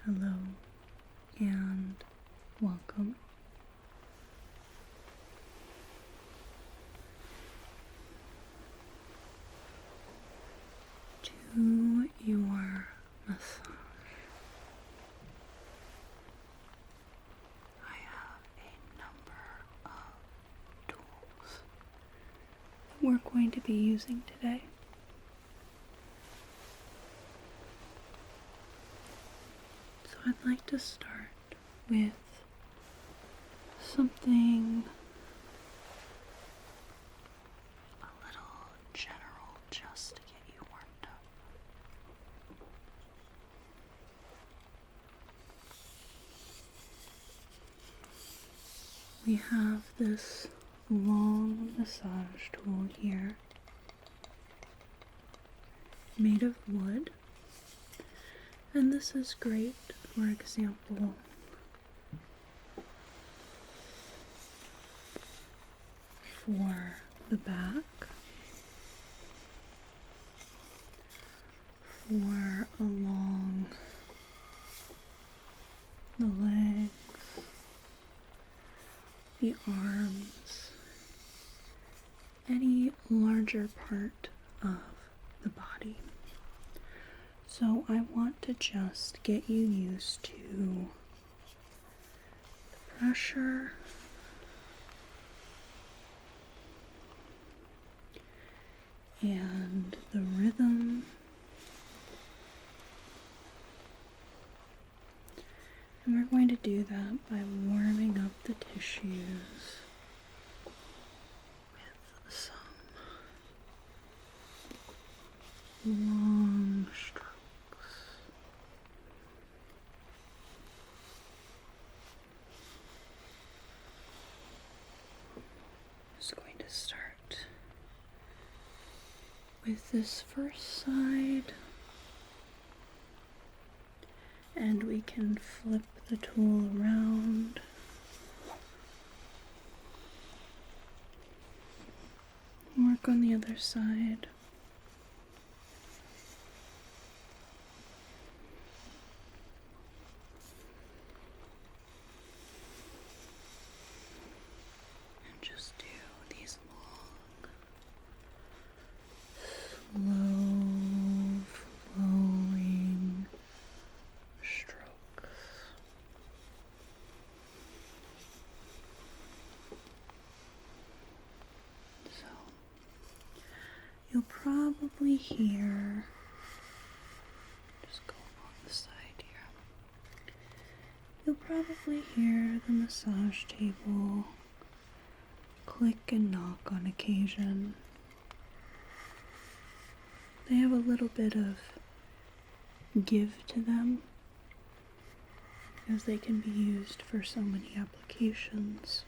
hello, and welcome to your massage. I have a number of tools that we're going to be using today. So I'd like to start with something a little general just to get you warmed up. We have this long massage tool here made of wood, and this is great, for example, for the back, for along the legs, the arms, any larger part of the body. So I want to just get you used to the pressure and the rhythm, and we're going to do that by warming up the tissues with some long strokes. I'm just going to start with this first side, and we can flip the tool around. Work on the other side. And just do these long, slow, flowing strokes. So, you'll probably hear, just go along the side here, you'll probably hear the massage table click and knock on occasion. They have a little bit of give to them because they can be used for so many applications.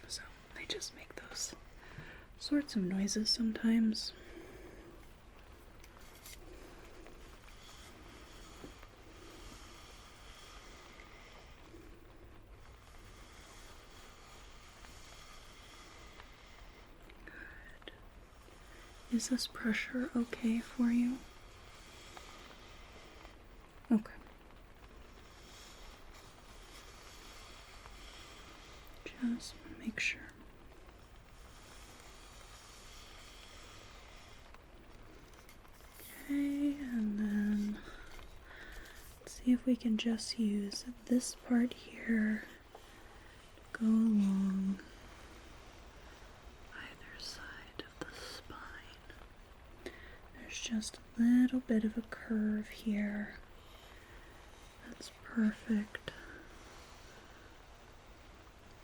So they just make those sorts of noises sometimes. Good. Is this pressure okay for you? Okay. Just make sure. Okay, and then let's see if we can just use this part here to go along either side of the spine. There's just a little bit of a curve here. That's perfect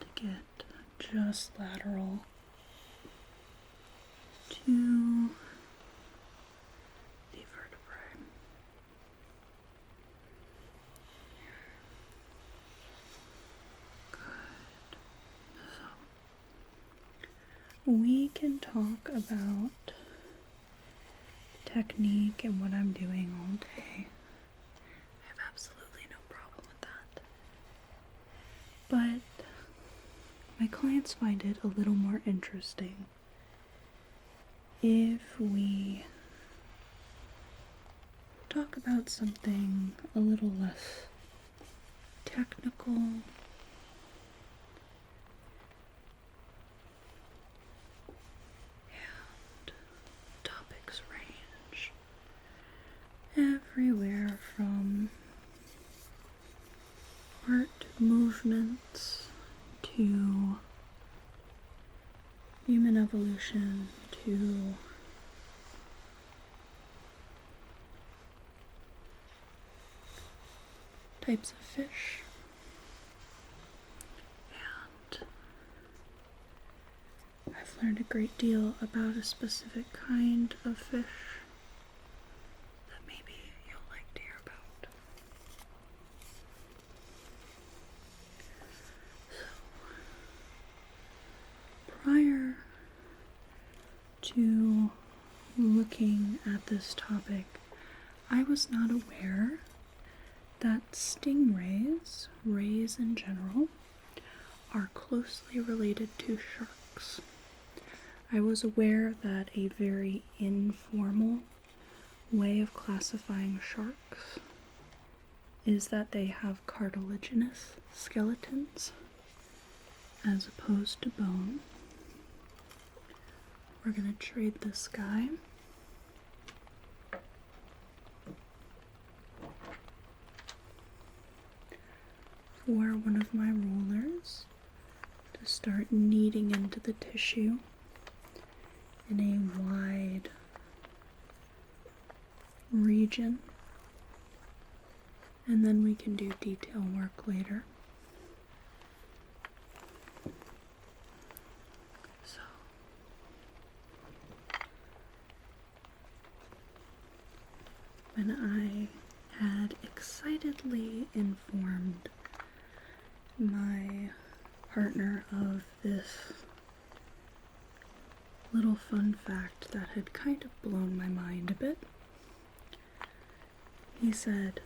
to get just lateral to the vertebrae. Good. So, we can talk about technique and what I'm doing all day. I have absolutely no problem with that. But my clients find it a little more interesting if we talk about something a little less technical and topics range everywhere from art movements to human evolution to types of fish. And I've learned a great deal about a specific kind of fish that maybe you'll like to hear about. So, prior to looking at this topic, I was not aware that stingrays, rays in general, are closely related to sharks. I was aware that a very informal way of classifying sharks is that they have cartilaginous skeletons as opposed to bone. We're going to trade this guy for one of my rollers to start kneading into the tissue in a wide region, and then we can do detail work later. So when I had excitedly informed my partner of this little fun fact that had kind of blown my mind a bit, he said,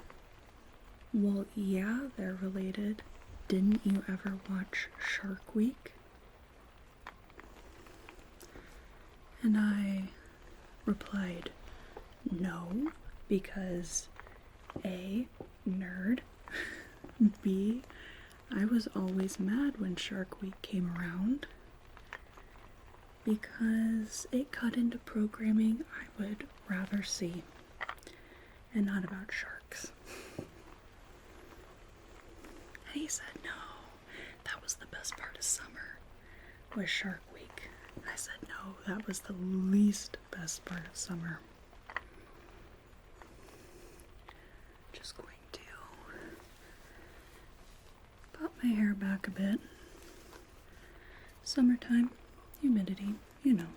"Well, yeah, they're related. Didn't you ever watch Shark Week?" And I replied, "No, because A, nerd, B, I was always mad when Shark Week came around because it cut into programming I would rather see, and not about sharks." And he said, "No, that was the best part of summer, was Shark Week." I said, "No, that was the least best part of summer." Just going to pop my hair back a bit. Summertime, humidity, you know.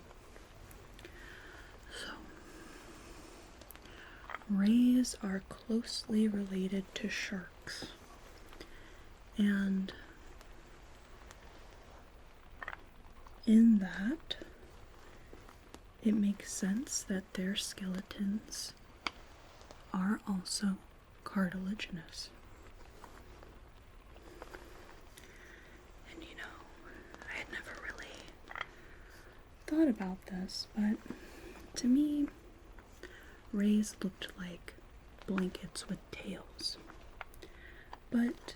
So, rays are closely related to sharks, and in that, it makes sense that their skeletons are also cartilaginous. And you know, I had never really thought about this, but to me, rays looked like blankets with tails. But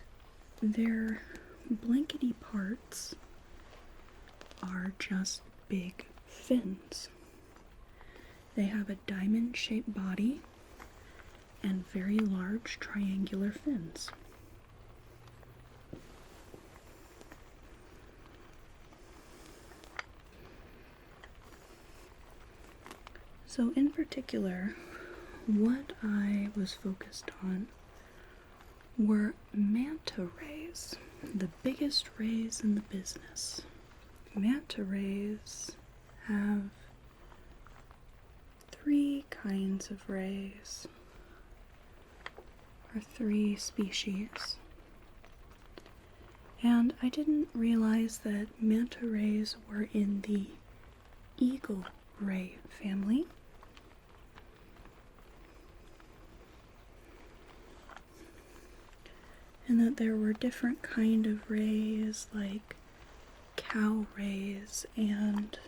their blankety parts are just big fins. They have a diamond-shaped body and very large triangular fins. So in particular, what I was focused on were manta rays, the biggest rays in the business. Manta rays have three kinds of rays, or three species. And I didn't realize that manta rays were in the eagle ray family. And that there were different kind of rays, like cow rays and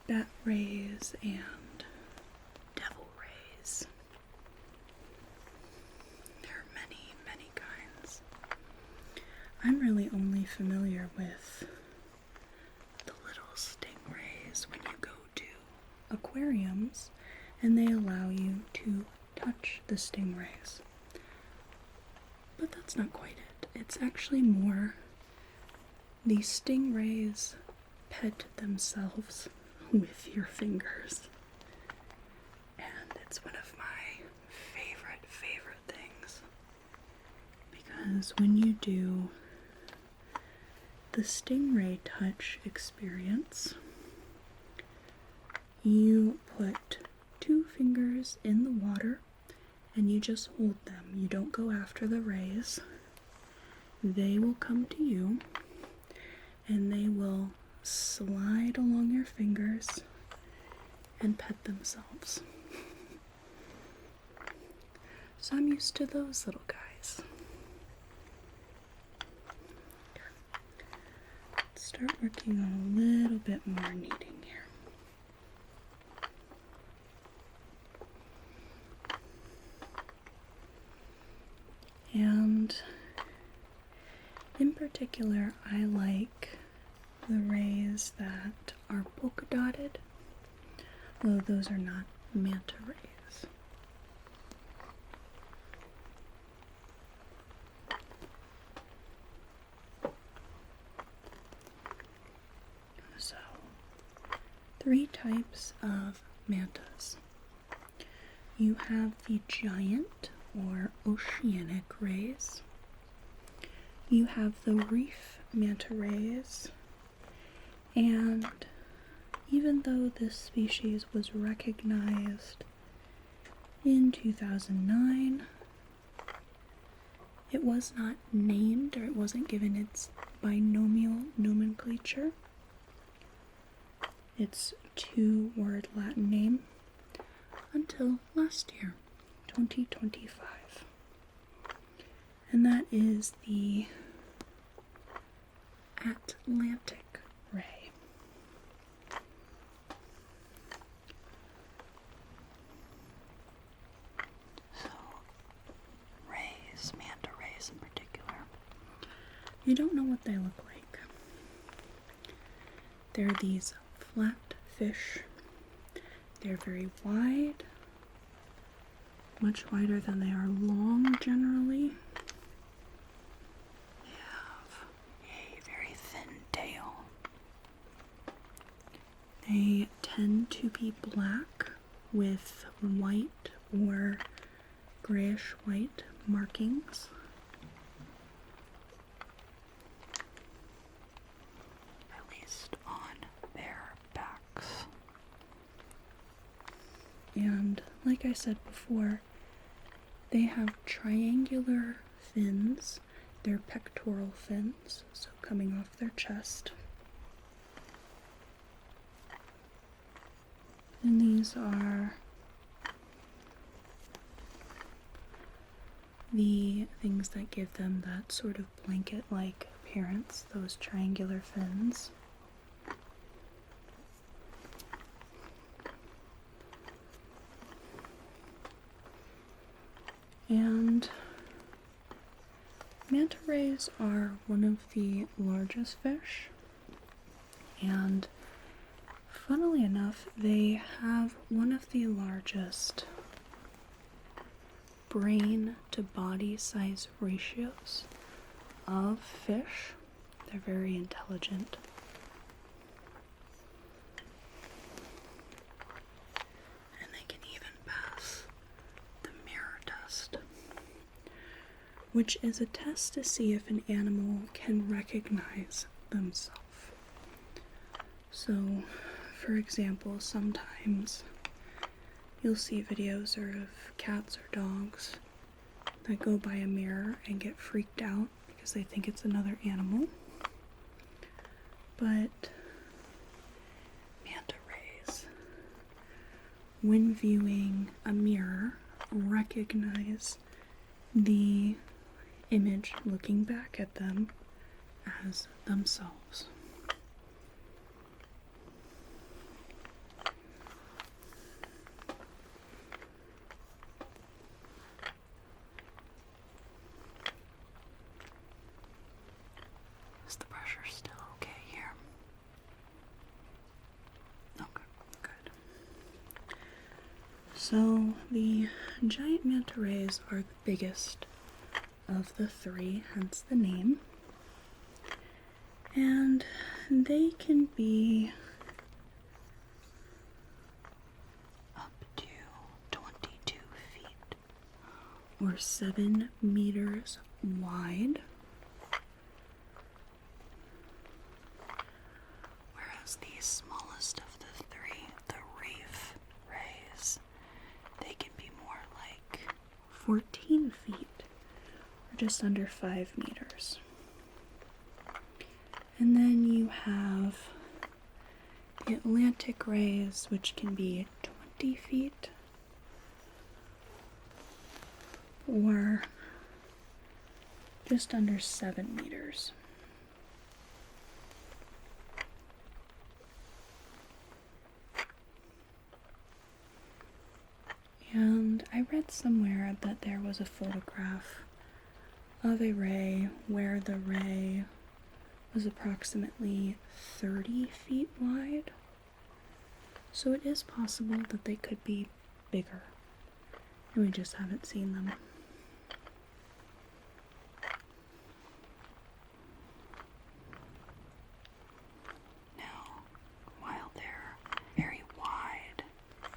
bat rays and devil rays. I'm really only familiar with the little stingrays when you go to aquariums and they allow you to touch the stingrays. But that's not quite it. It's actually more the stingrays pet themselves with your fingers. And it's one of my favorite things. Because when you do the stingray touch experience, you put 2 fingers in the water and you just hold them. You don't go after the rays. They will come to you and they will slide along your fingers and pet themselves. So I'm used to those little guys. Let's start working on a little bit more kneading here. And in particular, I like the rays that are polka dotted, although those are not manta rays. So, 3 types of mantas. You have the giant or oceanic rays. You have the reef manta rays, and even though this species was recognized in 2009, it was not named, or it wasn't given its binomial nomenclature, its 2-word Latin name, until last year, 2025. And that is the Atlantic ray. So, rays, manta rays in particular, you don't know what they look like. They're these flat fish. They're very wide, much wider than they are long generally. They have a very thin tail. They tend to be black with white or grayish white markings. At least on their backs. And like I said before, they have triangular fins. They're pectoral fins, so coming off their chest. And these are the things that give them that sort of blanket-like appearance, those triangular fins. And manta rays are one of the largest fish, and funnily enough, they have one of the largest brain to body size ratios of fish. They're very intelligent. And they can even pass the mirror test, which is a test to see if an animal can recognize themselves. So, for example, sometimes you'll see videos of cats or dogs that go by a mirror and get freaked out because they think it's another animal. But manta rays, when viewing a mirror, recognize the image looking back at them as themselves. So the giant manta rays are the biggest of the three, hence the name. And they can be up to 22 feet or 7 meters wide. Whereas the smallest of the three, the reef rays, they can be more like 14 feet or just under 5 meters. And then you have the Atlantic rays, which can be 20 feet or just under 7 meters. And I read somewhere that there was a photograph of a ray where the ray was approximately 30 feet wide. So it is possible that they could be bigger, and we just haven't seen them. Now, while they're very wide, I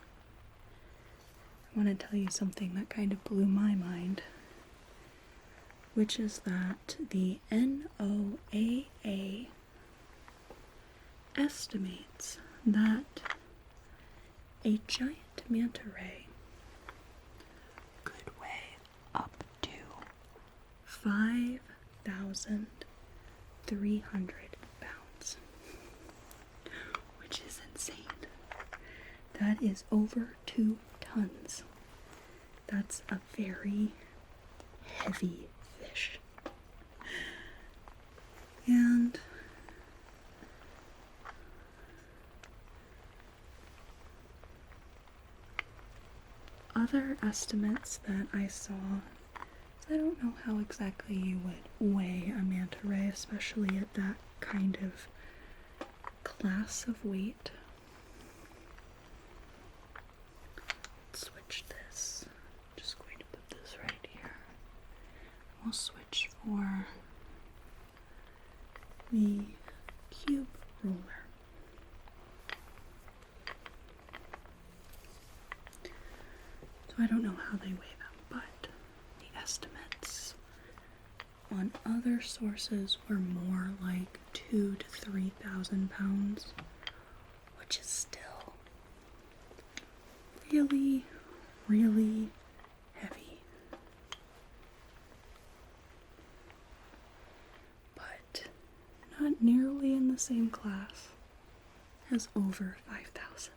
want to tell you something that kind of blew my mind, which is that the NOAA estimates that a giant manta ray could weigh up to 5,300 pounds, which is insane. That is over 2 tons. That's a very heavy fish. And other estimates that I saw, I don't know how exactly you would weigh a manta ray, especially at that kind of class of weight. Let's switch this. I'm just going to put this right here. We'll switch for the cube roller. So I don't know how they weigh them, but the estimates on other sources were more like 2,000 to 3,000 pounds, which is still really, really heavy. But not nearly in the same class as over 5,000.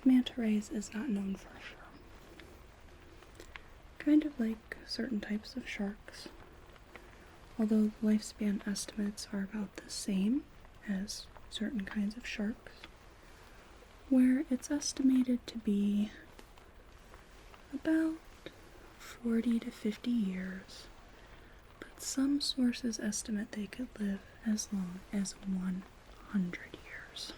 Manta rays is not known for sure. Kind of like certain types of sharks, although lifespan estimates are about the same as certain kinds of sharks, where it's estimated to be about 40 to 50 years, but some sources estimate they could live as long as 100 years.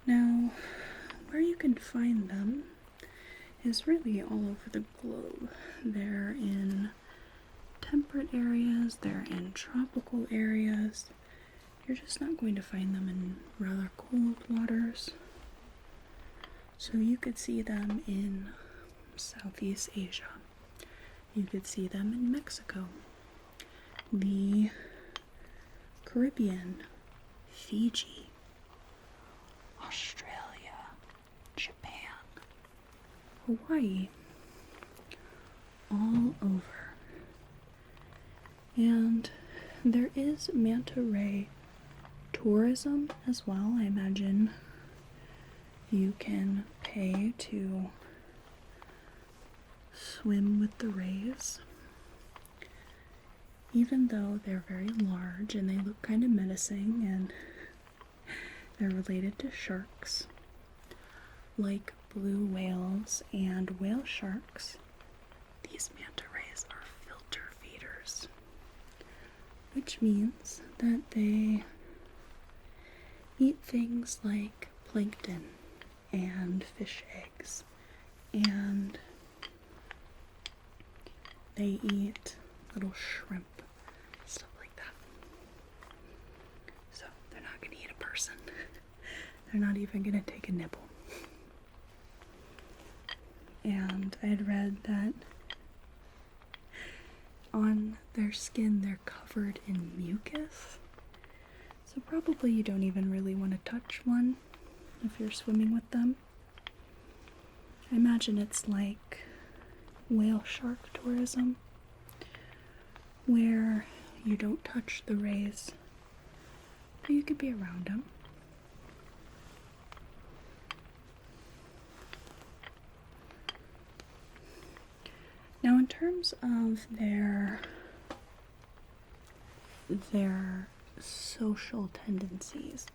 Now, where you can find them is really all over the globe. They're in temperate areas, they're in tropical areas. You're just not going to find them in rather cold waters. So you could see them in Southeast Asia. You could see them in Mexico, the Caribbean, Fiji, Australia, Japan, Hawaii, all over. And there is manta ray tourism as well. I imagine you can pay to swim with the rays. even though they're very large and they look kind of menacing and they're related to sharks, like blue whales and whale sharks, these manta rays are filter feeders, which means that they eat things like plankton and fish eggs, and they eat little shrimp, stuff like that. So they're not going to eat a person. They're not even going to take a nibble. And I had read that on their skin they're covered in mucus. So probably you don't even really want to touch one if you're swimming with them. I imagine it's like whale shark tourism, where you don't touch the rays, but you could be around them. Now, in terms of their social tendencies,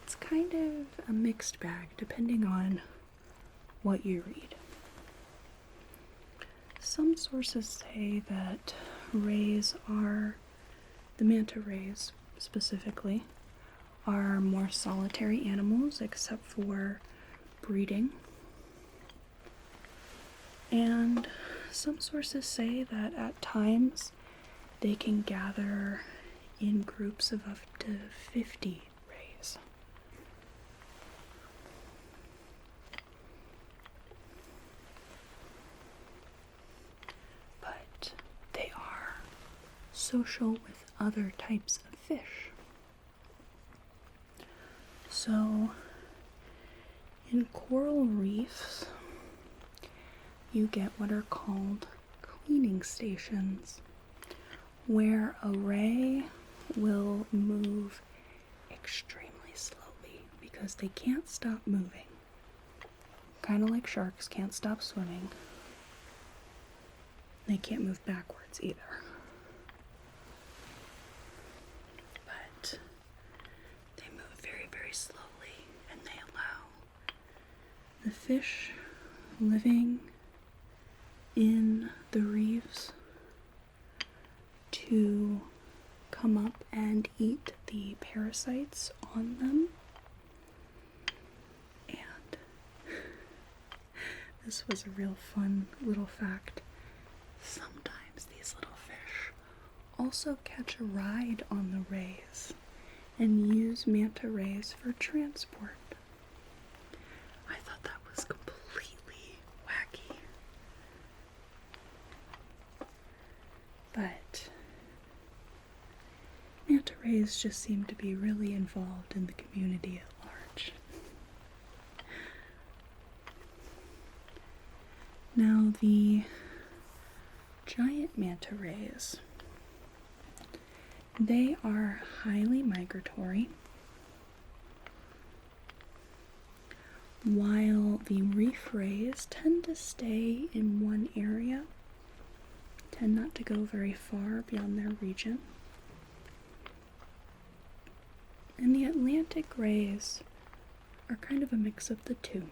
it's kind of a mixed bag depending on what you read. Some sources say that the manta rays specifically, are more solitary animals except for breeding. And some sources say that at times they can gather in groups of up to 50 rays. But they are social with other types of fish. So, in coral reefs, you get what are called cleaning stations, where a ray will move extremely slowly because they can't stop moving. Kind of like sharks can't stop swimming. They can't move backwards either. But they move very, very slowly, and they allow the fish living in the reefs to come up and eat the parasites on them. And this was a real fun little fact. Sometimes these little fish also catch a ride on the rays and use manta rays for transport. I thought that was completely wacky. But manta rays just seem to be really involved in the community at large. Now, the giant manta rays, they are highly migratory, while the reef rays tend to stay in one area, tend not to go very far beyond their region. And the Atlantic rays are kind of a mix of the two.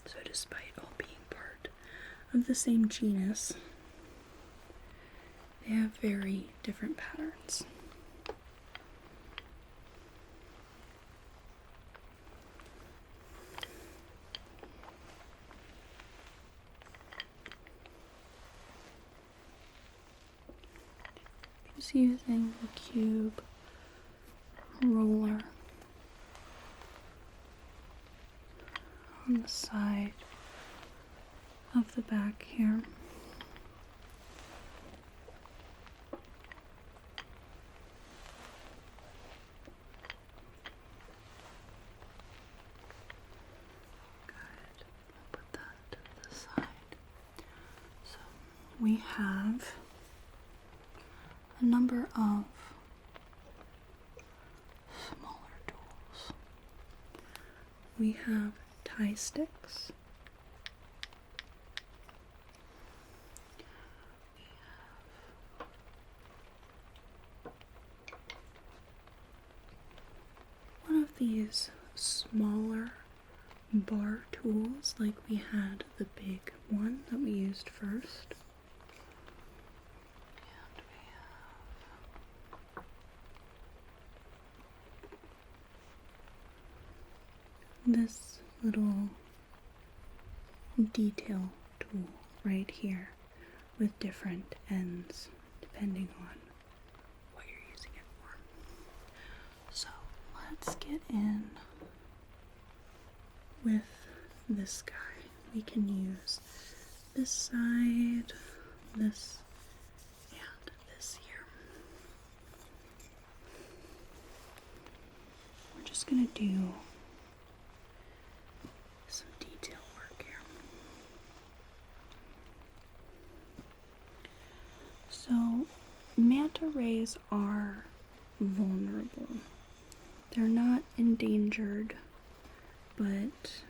So despite all being part of the same genus, they have very different patterns. Just using the cube roller on the side of the back here. Good. I'll put that to the side. So we have a number of smaller tools. We have pie sticks. One of these smaller bar tools, like we had the big one that we used first. And we have this little detail tool right here with different ends depending on what you're using it for. So let's get in with this guy. We can use this side, this, and this here. We're just gonna do some detail work here. So, manta rays are vulnerable. They're not endangered, but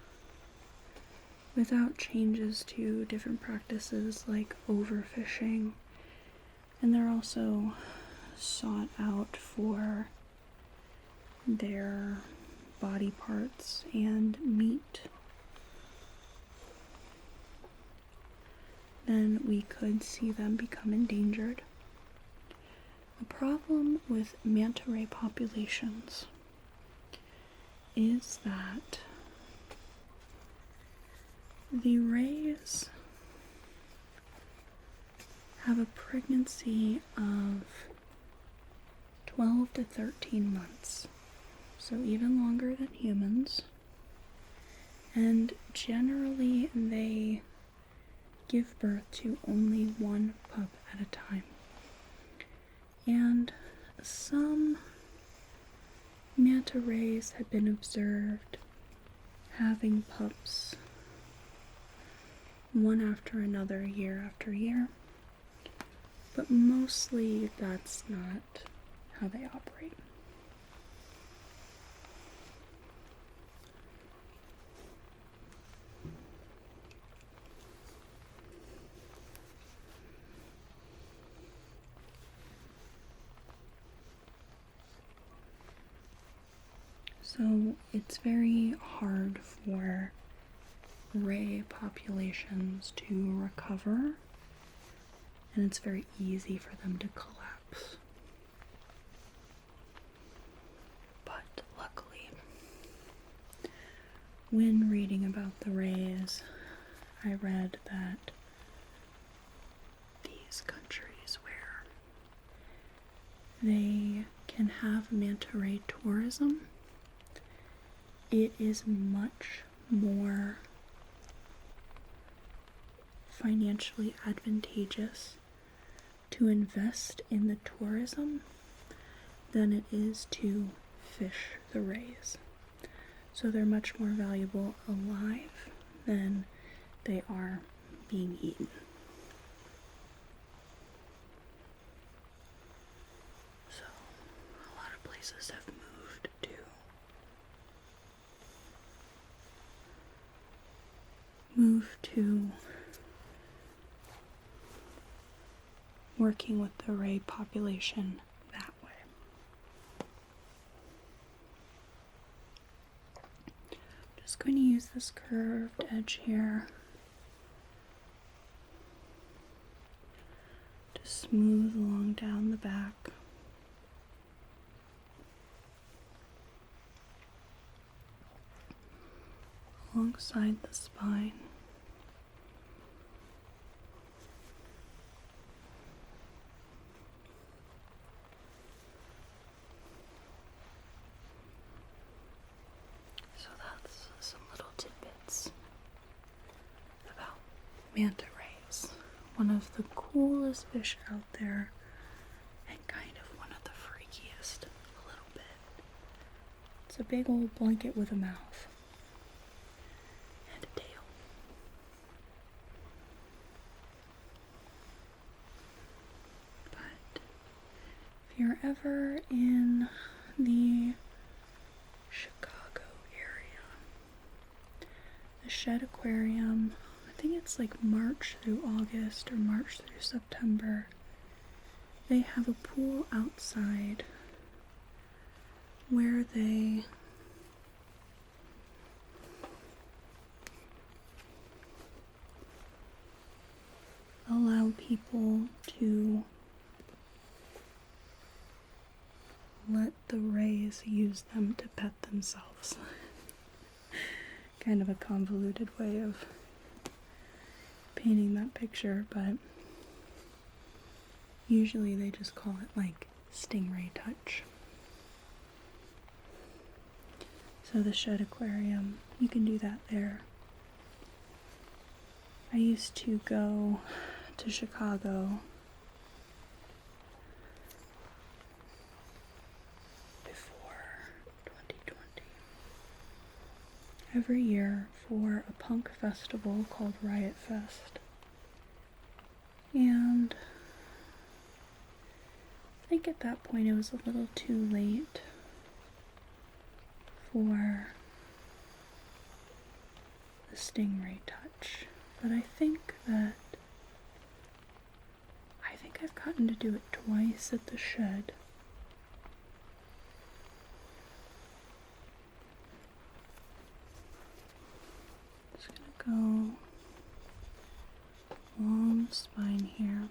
without changes to different practices like overfishing, and they're also sought out for their body parts and meat, then we could see them become endangered. The problem with manta ray populations is that the rays have a pregnancy of 12 to 13 months, so even longer than humans, and generally they give birth to only one pup at a time. And some manta rays have been observed having pups one after another, year after year, but mostly that's not how they operate. So it's very hard for ray populations to recover, and it's very easy for them to collapse. But luckily, when reading about the rays, I read that these countries where they can have manta ray tourism, it is much more financially advantageous to invest in the tourism than it is to fish the rays. So they're much more valuable alive than they are being eaten. So a lot of places have moved to working with the ray population that way. Just going to use this curved edge here to smooth along down the back. Alongside the spine. So that's some little tidbits about manta rays. One of the coolest fish out there, and kind of one of the freakiest a little bit. It's a big old blanket with a mouth. If you're ever in the Chicago area, Shed Aquarium, I think it's like March through August or March through September. They have a pool outside where they allow people to let the rays use them to pet themselves. Kind of a convoluted way of painting that picture, but usually they just call it like stingray touch. So the Shed Aquarium, you can do that there. I used to go to Chicago before 2020 every year for a punk festival called Riot Fest. And I think at that point it was a little too late for the stingray touch. But I think I've gotten to do it twice at the shed. Just gonna go along the spine here.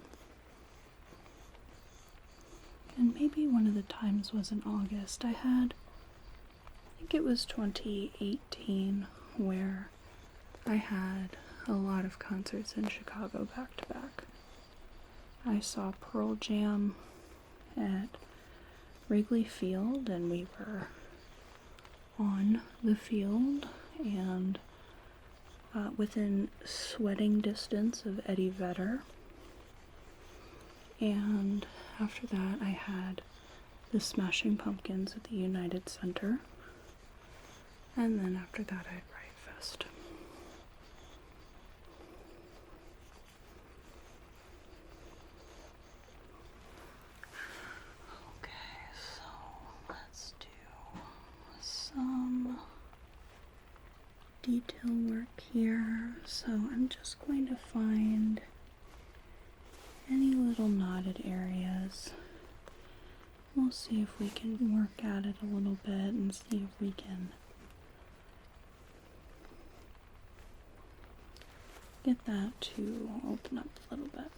And maybe one of the times was in August. I think it was 2018, where I had a lot of concerts in Chicago back to back. I saw Pearl Jam at Wrigley Field, and we were on the field and within sweating distance of Eddie Vedder. And after that, I had the Smashing Pumpkins at the United Center. And then after that, I had Riot Fest. Okay, so let's do some detail work here. So I'm just going to find any little knotted areas. We'll see if we can work at it a little bit and see if we can get that to open up a little bit.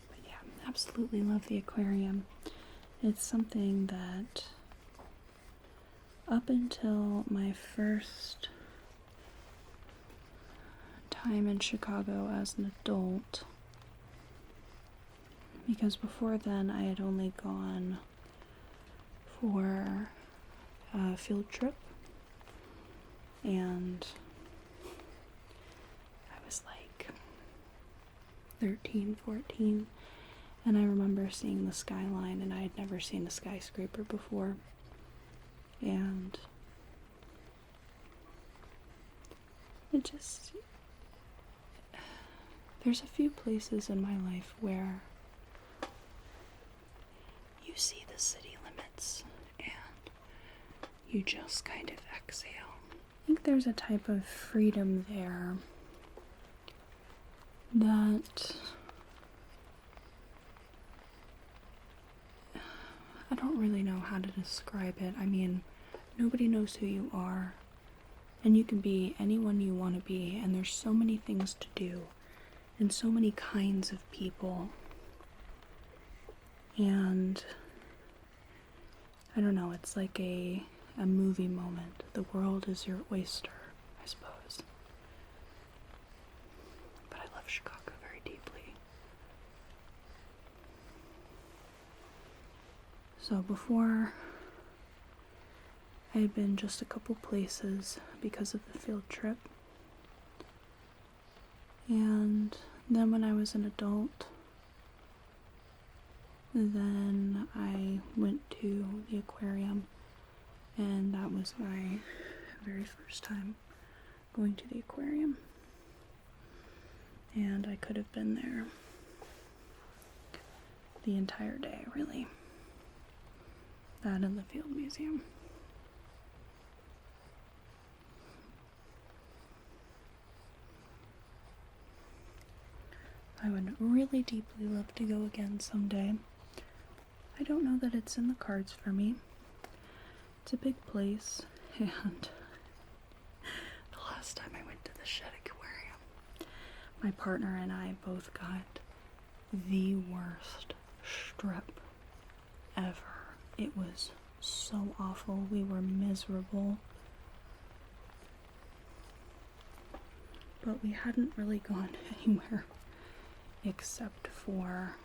But yeah, absolutely love the aquarium. It's something that up until my first time in Chicago as an adult, because before then I had only gone for a field trip, and I was like 13, 14, and I remember seeing the skyline, and I had never seen a skyscraper before. And it just, there's a few places in my life where you see the city limits and you just kind of exhale. I think there's a type of freedom there that I don't really know how to describe it. I mean, nobody knows who you are, and you can be anyone you want to be, and there's so many things to do, and so many kinds of people, and I don't know, it's like a movie moment. The world is your oyster, I suppose. But I love Chicago very deeply. So before, I had been just a couple places because of the field trip. And then when I was an adult, then I went to the aquarium, and that was my very first time going to the aquarium. And I could have been there the entire day, really. That and the Field Museum. I would really deeply love to go again someday. I don't know that it's in the cards for me. It's a big place, and the last time I went to the Shed Aquarium, my partner and I both got the worst strep ever. It was so awful. We were miserable. But we hadn't really gone anywhere except for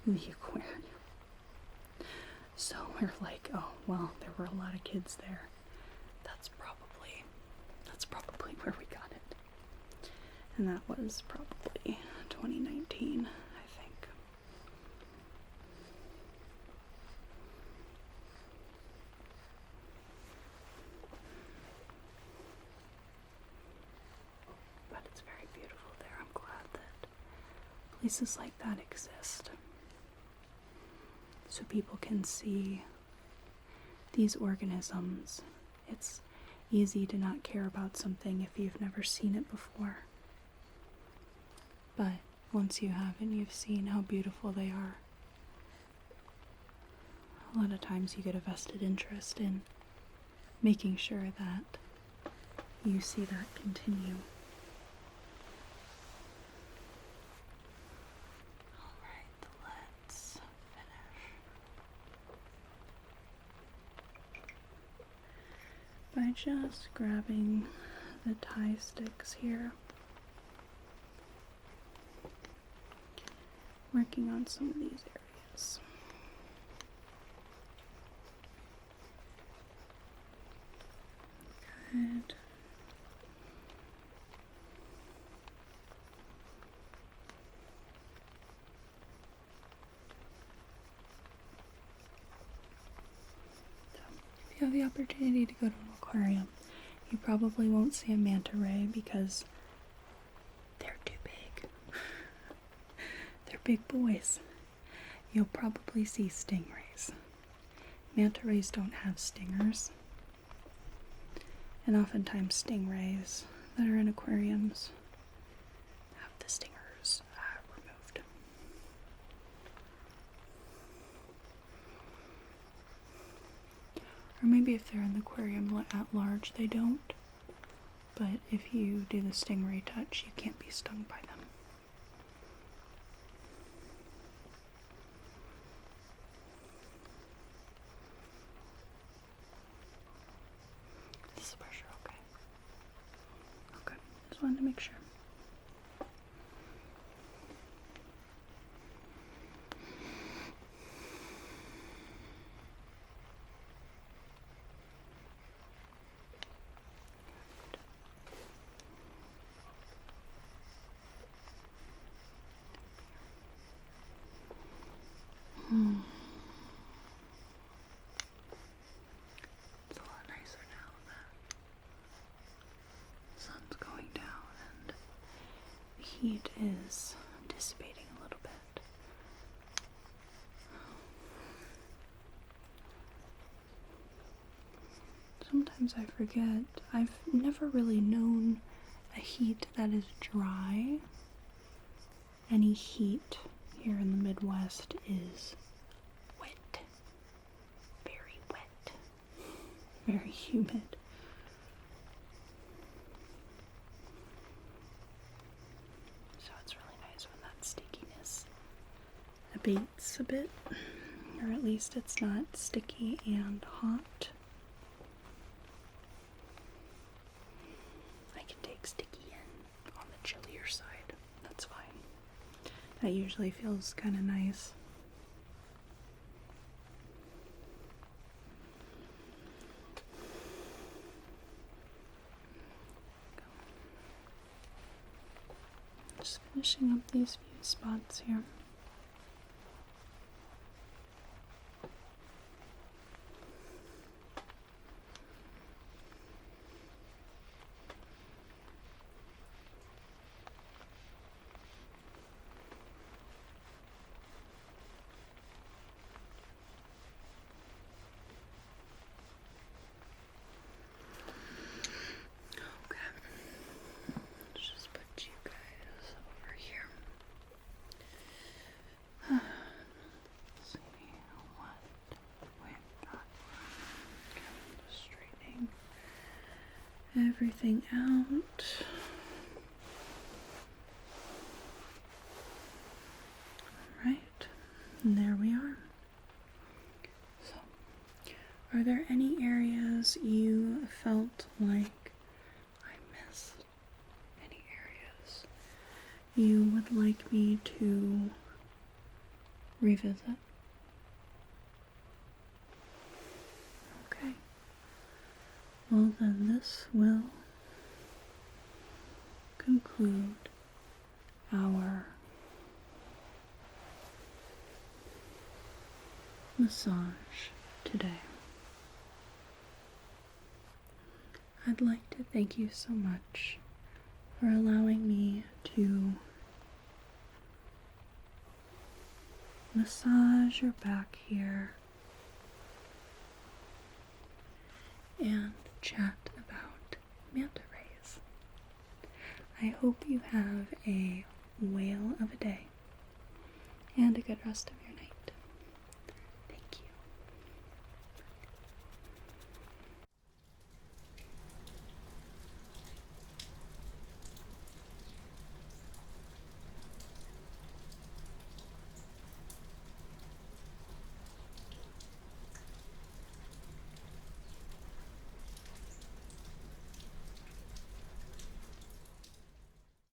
the aquarium. So we're like, oh, well, there were a lot of kids there. That's probably where we got it. And that was probably 2019, I think. But it's very beautiful there. I'm glad that places like that exist, so people can see these organisms. It's easy to not care about something if you've never seen it before. But once you have and you've seen how beautiful they are, a lot of times you get a vested interest in making sure that you see that continue. By just grabbing the tie sticks here, working on some of these areas. Good. If you have the opportunity to go to an aquarium, you probably won't see a manta ray because they're too big. They're big boys. You'll probably see stingrays. Manta rays don't have stingers. And oftentimes stingrays that are in aquariums have the stingers removed. Or maybe if they're in the aquarium at large, they don't. But if you do the stingray touch, you can't be stung by them. Is the pressure okay? Okay, just wanted to make sure. It's a lot nicer now that the sun's going down and the heat is dissipating a little bit. Sometimes I forget. I've never really known a heat that is dry. Any heat here in the Midwest is wet. Very wet. Very humid. So it's really nice when that stickiness abates a bit. Or at least it's not sticky and hot. I can take sticky in on the chillier side. That's fine. That usually feels kind of nice. Just finishing up these few spots here. everything out. Alright, and there we are. So, are there any areas you felt like I missed? Any areas you would like me to revisit? Okay. Well, then this will conclude our massage today. I'd like to thank you so much for allowing me to massage your back here and chat about manta rays. I hope you have a whale of a day and a good rest of your night.